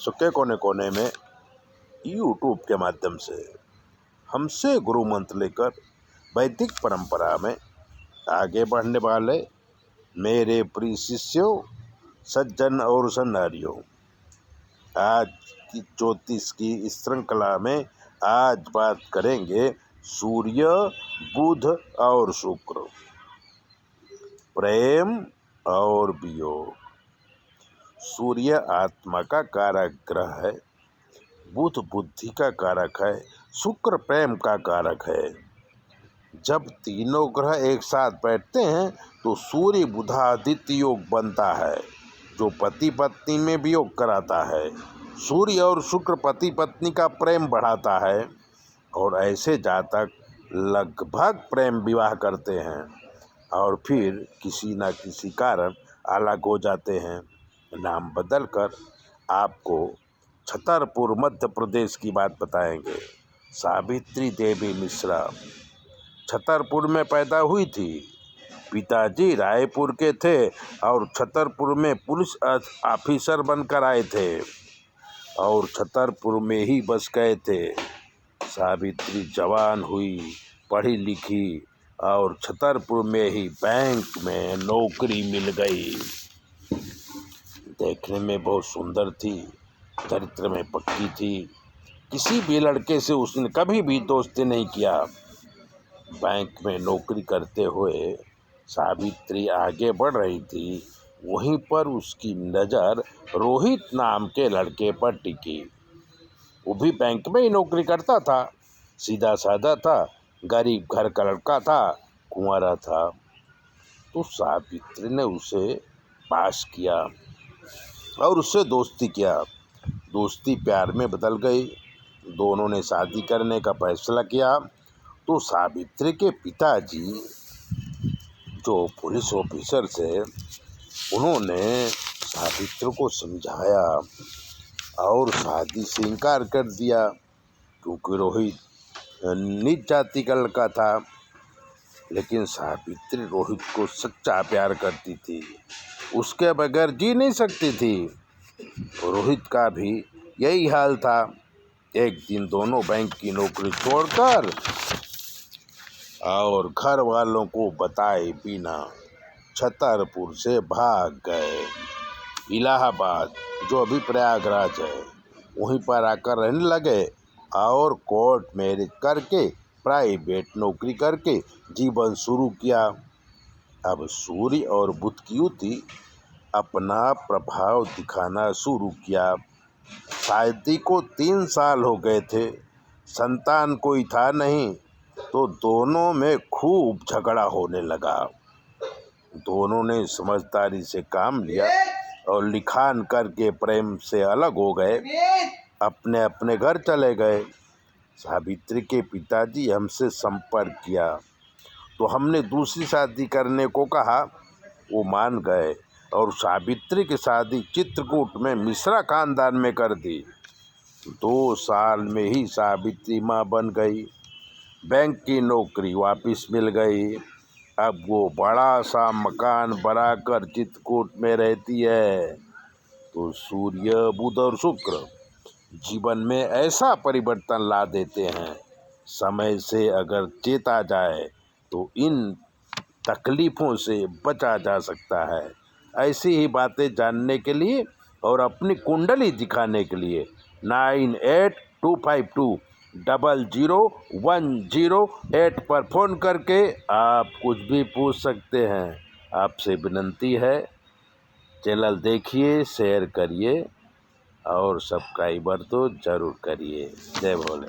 विश्व के कोने कोने में यूट्यूब के माध्यम से हमसे गुरु मंत्र लेकर वैदिक परंपरा में आगे बढ़ने वाले मेरे प्रिय शिष्यों, सज्जन और सन्नारियों, आज की ज्योतिष की इस श्रृंखला में आज बात करेंगे सूर्य, बुध और शुक्र, प्रेम और वियोग। सूर्य आत्मा का कारक ग्रह है, बुध बुद्धि का कारक है, शुक्र प्रेम का कारक है। जब तीनों ग्रह एक साथ बैठते हैं तो सूर्य बुधादित्य योग बनता है, जो पति पत्नी में वियोग कराता है। सूर्य और शुक्र पति पत्नी का प्रेम बढ़ाता है और ऐसे जातक लगभग प्रेम विवाह करते हैं और फिर किसी न किसी कारण अलग हो जाते हैं। नाम बदलकर आपको छतरपुर मध्य प्रदेश की बात बताएंगे। सावित्री देवी मिश्रा छतरपुर में पैदा हुई थी। पिताजी रायपुर के थे और छतरपुर में पुलिस ऑफिसर बनकर आए थे और छतरपुर में ही बस गए थे। सावित्री जवान हुई, पढ़ी लिखी और छतरपुर में ही बैंक में नौकरी मिल गई। देखने में बहुत सुंदर थी, चरित्र में पक्की थी। किसी भी लड़के से उसने कभी भी दोस्ती नहीं किया। बैंक में नौकरी करते हुए सावित्री आगे बढ़ रही थी, वहीं पर उसकी नज़र रोहित नाम के लड़के पर टिकी। वो भी बैंक में ही नौकरी करता था, सीधा साधा था, गरीब घर का लड़का था, कुंवारा था। तो सावित्री ने उसे पास किया और उससे दोस्ती किया। दोस्ती प्यार में बदल गई। दोनों ने शादी करने का फैसला किया। तो सावित्री के पिताजी जो पुलिस ऑफिसर थे, उन्होंने सावित्री को समझाया और शादी से इनकार कर दिया, क्योंकि रोहित नीच जाति का लड़का था। लेकिन सावित्री रोहित को सच्चा प्यार करती थी, उसके बगैर जी नहीं सकती थी। रोहित का भी यही हाल था। एक दिन दोनों बैंक की नौकरी छोड़कर और घर वालों को बताए बिना छतरपुर से भाग गए। इलाहाबाद, जो अभी प्रयागराज है, वहीं पर आकर रहने लगे और कोर्ट मैरिज करके प्राइवेट नौकरी करके जीवन शुरू किया। अब सूर्य और बुध की युति अपना प्रभाव दिखाना शुरू किया। शादी को 3 साल हो गए थे, संतान कोई था नहीं, तो दोनों में खूब झगड़ा होने लगा। दोनों ने समझदारी से काम लिया और लिखान करके प्रेम से अलग हो गए, अपने अपने घर चले गए। सावित्री के पिताजी हमसे संपर्क किया तो हमने दूसरी शादी करने को कहा। वो मान गए और सावित्री की शादी चित्रकूट में मिश्रा खानदान में कर दी। 2 साल में ही सावित्री माँ बन गई। बैंक की नौकरी वापस मिल गई। अब वो बड़ा सा मकान बनाकर चित्रकूट में रहती है। तो सूर्य, बुध और शुक्र जीवन में ऐसा परिवर्तन ला देते हैं, समय से अगर चेता जाए तो इन तकलीफ़ों से बचा जा सकता है। ऐसी ही बातें जानने के लिए और अपनी कुंडली दिखाने के लिए 9825200108 पर फ़ोन करके आप कुछ भी पूछ सकते हैं। आपसे विनती है, चैनल देखिए, शेयर करिए और सब्सक्राइबर तो ज़रूर करिए। जय भोले।